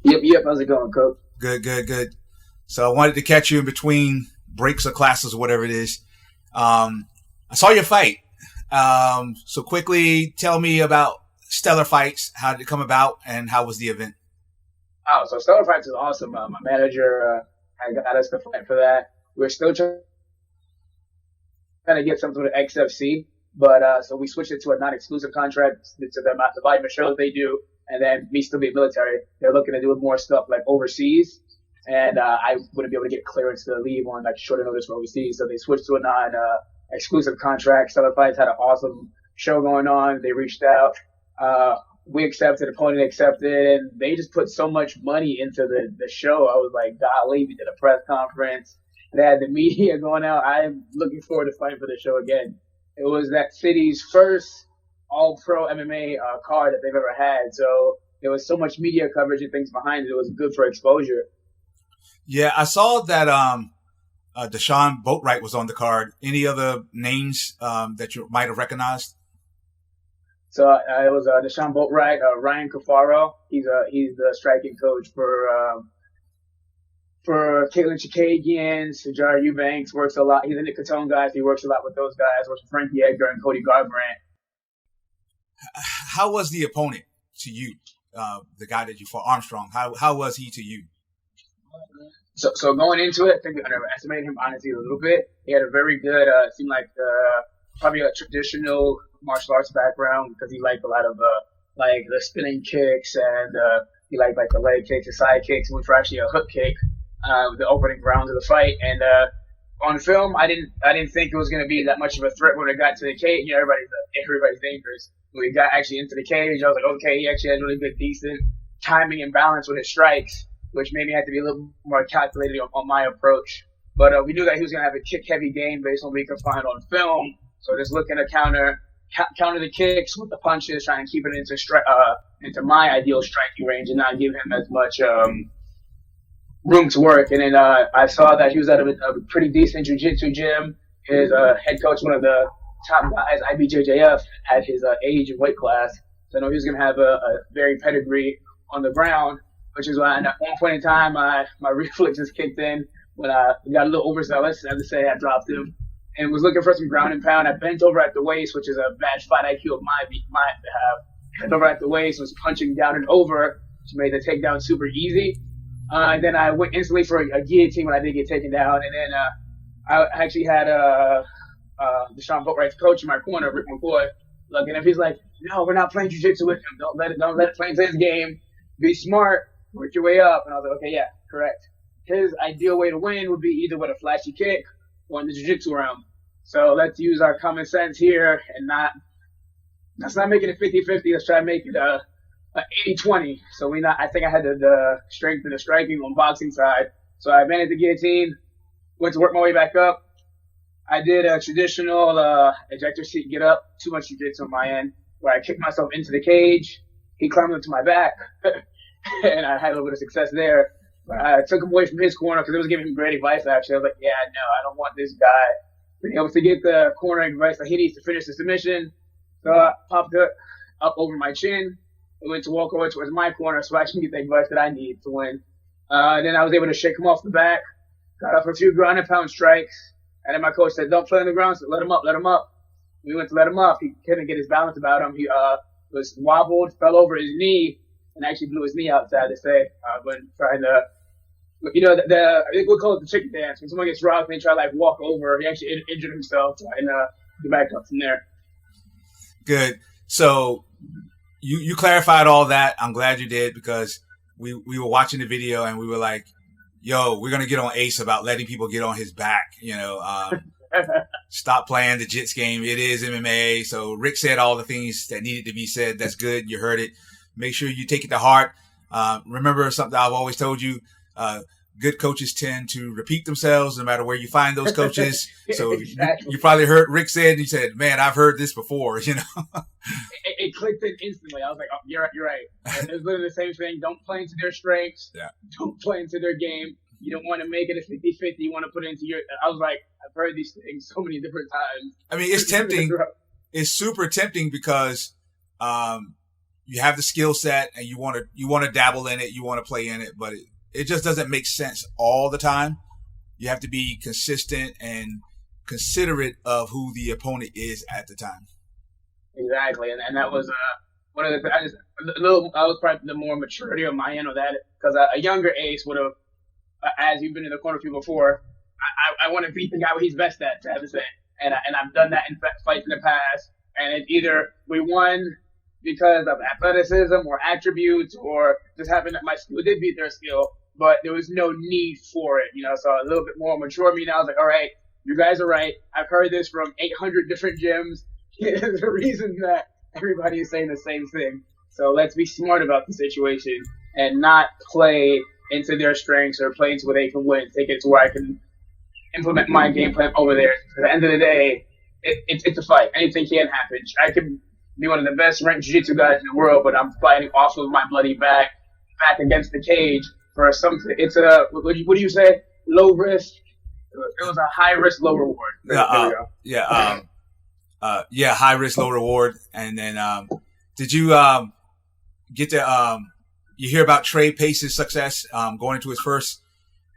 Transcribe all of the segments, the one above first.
Yep. How's it going, Coach? Good, good, good. So I wanted to catch you in between breaks or classes or whatever it is. I saw your fight. So quickly tell me about Stellar Fights. How did it come about and how was the event? Oh, so Stellar Fights is awesome. My manager had got us to fight for that. We're still trying to get something with XFC, but so we switched it to a non-exclusive contract to them not to buy the shows they do, and then me still be military. They're looking to do more stuff like overseas, and I wouldn't be able to get clearance to leave on like shorter notice for overseas, so they switched to a non-exclusive contract. Stellar Fights had an awesome show going on. They reached out. We accepted, opponent accepted, and they just put so much money into the show. I was like, golly, we did a press conference. They had the media going out. I'm looking forward to fighting for the show again. It was that city's first all-pro MMA card that they've ever had. So there was so much media coverage and things behind it. It was good for exposure. Yeah, I saw that Deshaun Boatwright was on the card. Any other names that you might have recognized? So it was Deshaun Boatwright, Ryan Cafaro. He's the striking coach for Caitlin Chikagian, Sajara Eubanks. Works a lot. He's in the Catone guys. He works a lot with those guys. Works with Franky Edgar and Cody Garbrandt. How was the opponent to you? The guy that you fought, Armstrong. How was he to you? So going into it, I think we underestimated him honestly a little bit. He had a very good, seemed like probably a traditional martial arts background because he liked a lot of like the spinning kicks and he liked like the leg kicks, the side kicks, which were actually a hook kick, the opening rounds of the fight. And on film, I didn't think it was going to be that much of a threat when it got to the cage. You know, everybody's dangerous. When we got actually into the cage, I was like, okay, he actually has really good, decent timing and balance with his strikes, which made me have to be a little more calculated on my approach. But we knew that he was going to have a kick-heavy game based on what we could find on film. So just looking to counter the kicks with the punches, trying to keep it into my ideal striking range and not give him as much room to work. And then I saw that he was at a pretty decent jiu-jitsu gym. His head coach, one of the top guys, IBJJF, at his age and weight class. So I know he was going to have a very pedigree on the ground, which is why at one point in time my reflexes kicked in when I got a little overzealous. I have to say I dropped him. And was looking for some ground and pound. I bent over at the waist, which is a bad fight IQ of my behalf. Bent over at the waist, was punching down and over, which made the takedown super easy. And then I went instantly for a guillotine when I did get taken down. And then I actually had Deshaun Boatwright's coach in my corner, Rick McCoy, looking. If he's like, no, we're not playing jiu-jitsu with him. Don't let it play into his game. Be smart. Work your way up. And I was like, okay, yeah, correct. His ideal way to win would be either with a flashy kick or in the jiu-jitsu round. So let's use our common sense here and let's not make it a 50-50. Let's try to make it a 80-20. So I think I had the strength and the striking on boxing side. So I managed the guillotine, went to work my way back up. I did a traditional ejector seat get up, too much jiu-jitsu on my end, where I kicked myself into the cage. He climbed up to my back, and I had a little bit of success there. But I took him away from his corner because it was giving him great advice, actually. I was like, yeah, no, I don't want this guy being able to get the corner advice that he needs to finish the submission. So I popped it up over my chin. I went to walk over towards my corner so I can get the advice that I need to win. Then I was able to shake him off the back, got up a few ground and pound strikes. And then my coach said, don't play on the ground, so let him up. We went to let him up. He couldn't get his balance about him. He was wobbled, fell over his knee, and actually blew his knee out, sad to say, when trying to, I think we call it the chicken dance. When someone gets rocked and they try to like walk over, he actually injured himself and get back up from there. Good. So you clarified all that. I'm glad you did because we were watching the video and we were like, yo, we're going to get on Ace about letting people get on his back, stop playing the jits game. It is MMA. So Rick said all the things that needed to be said. That's good. You heard it. Make sure you take it to heart. Remember something I've always told you, good coaches tend to repeat themselves no matter where you find those coaches. So Exactly. you probably heard Rick said, and you said, man, I've heard this before, It clicked in instantly. I was like, oh, you're right. And it's literally the same thing. Don't play into their strengths. Yeah. Don't play into their game. You don't want to make it a 50-50. You want to put it into your – I was like, I've heard these things so many different times. I mean, it's tempting. It's super tempting because you have the skill set and you want to dabble in it, you want to play in it, but it just doesn't make sense all the time. You have to be consistent and considerate of who the opponent is at the time. Exactly, and that was one of the. I was probably the more maturity on my end of that, because a younger Ace would have, as you've been in the corner with before, I want to beat the guy what he's best at, to have to say, and I've done that in fights in the past, and it's either we won because of athleticism or attributes, or just happened that my skill did beat their skill, but there was no need for it, So a little bit more mature me now. I was like, all right, you guys are right. I've heard this from 800 different gyms. There's a reason that everybody is saying the same thing. So let's be smart about the situation and not play into their strengths or play into where they can win. Take it to where I can implement my game plan over there. At the end of the day, it's a fight. Anything can happen. I can be one of the best ranked jiu-jitsu guys in the world, but I'm fighting off of my bloody back against the cage for something. It's what do you say? Low risk. It was a high risk, low reward. High risk, low reward. And then, did you get to you hear about Trey Pace's success going into his first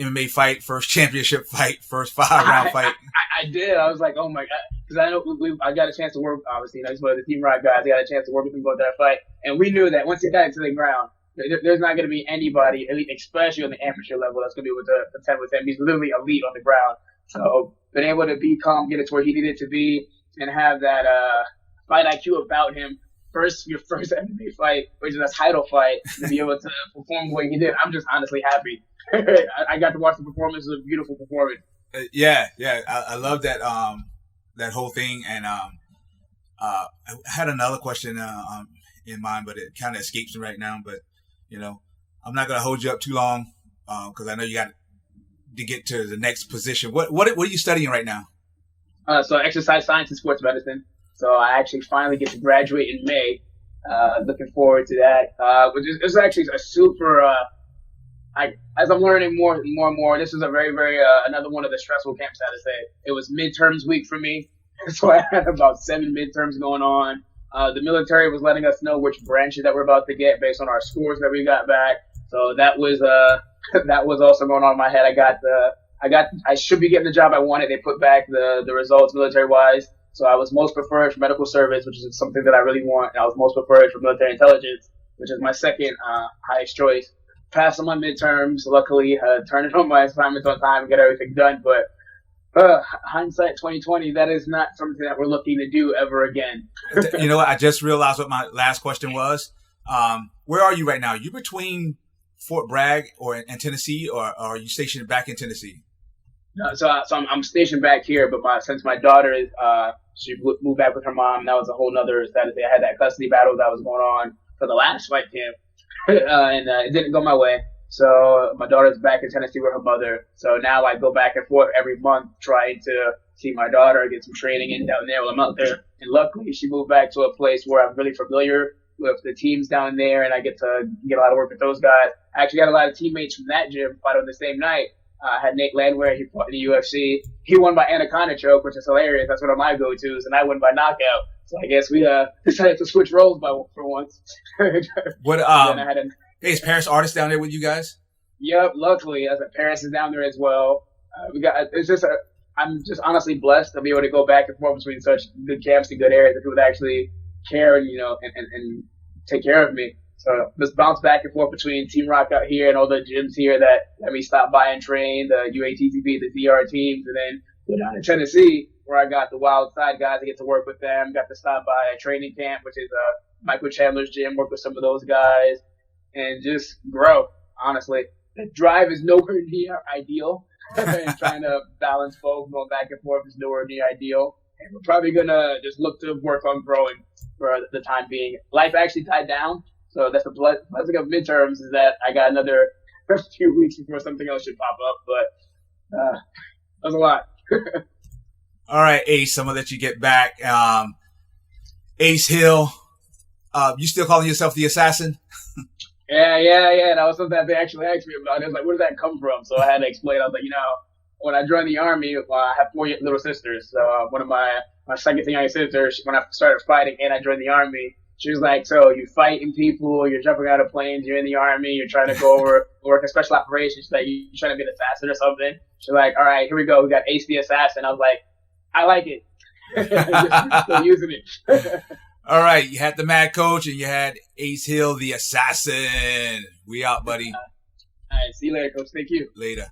MMA fight, first championship fight, first 5-round fight? I did. I was like, oh my god, because I know I got a chance to work. Obviously, he's one of the Team Rock guys. I got a chance to work with him about that fight, and we knew that once he got into the ground, there's not going to be anybody, especially on the amateur level, that's going to be able to contend with him. He's literally elite on the ground. So being able to be calm, get it to where he needed to be, and have that fight IQ about him. Your first MMA fight, which is a title fight, to be able to perform the way he did. I'm just honestly happy. I got to watch the performance. It was a beautiful performance. I love that that whole thing. And I had another question in mind, but it kind of escapes me right now. But I'm not going to hold you up too long because I know you got to get to the next position. What are you studying right now? So exercise science and sports medicine. So I actually finally get to graduate in May. Looking forward to that. It's actually a super. As I'm learning more and more, this is a very, very another one of the stressful camps. I had to say, it was midterms week for me, so I had about 7 midterms going on. The military was letting us know which branches that we're about to get based on our scores that we got back. So that was also going on in my head. I should be getting the job I wanted. They put back the results military wise. So I was most preferred for medical service, which is something that I really want. And I was most preferred for military intelligence, which is my second highest choice. Passed on my midterms, luckily, turned in on my assignments on time and got everything done. But hindsight 2020, that is not something that we're looking to do ever again. You know what? I just realized what my last question was. Where are you right now? You between Fort Bragg and Tennessee, or are you stationed back in Tennessee? No, so I'm stationed back here, but since my daughter is she moved back with her mom, that was a whole nother status. I had that custody battle that was going on for the last fight camp, and it didn't go my way. So my daughter's back in Tennessee with her mother. So now I go back and forth every month trying to see my daughter, get some training in down there while I'm out there. And luckily, she moved back to a place where I'm really familiar with the teams down there, and I get to get a lot of work with those guys. I actually got a lot of teammates from that gym fight on the same night. I had Nate Landwehr, he fought in the UFC. He won by anaconda choke, which is hilarious. That's one of my go-tos, and I won by knockout. So I guess we decided to switch roles for once. Hey, is Paris Artist down there with you guys? Yep, luckily, Paris is down there as well. I'm just honestly blessed to be able to go back and forth between such good camps and good areas that people that actually care and and take care of me. So just bounce back and forth between Team Rock out here and all the gyms here that let me stop by and train, the UATTP, the VR teams, and then go down to Tennessee where I got the Wild Side guys. I get to work with them. Got to stop by a training camp, which is Michael Chandler's gym, work with some of those guys, and just grow, honestly. The drive is nowhere near ideal. And trying to balance both, going back and forth is nowhere near ideal. And we're probably going to just look to work on growing for the time being. Life actually died down. So that's the blessing of midterms is that I got another few weeks before something else should pop up. But that was a lot. All right, Ace, I'm going to let you get back. Ace Hill, you still calling yourself the assassin? Yeah. That was something that they actually asked me about. It was like, where does that come from? So I had to explain. I was like, when I joined the Army, I have 4 little sisters. So one of my second thing I sisters, when I started fighting and I joined the Army, She was like, so you're fighting people, you're jumping out of planes, you're in the army, you're trying to go over work a special operations. She's like, you're trying to be an assassin or something. She's like, all right, here we go. We got Ace the Assassin. I was like, I like it. Still using it. All right, you had the Mad Coach and you had Ace Hill the Assassin. We out, buddy. All right, see you later, Coach. Thank you. Later.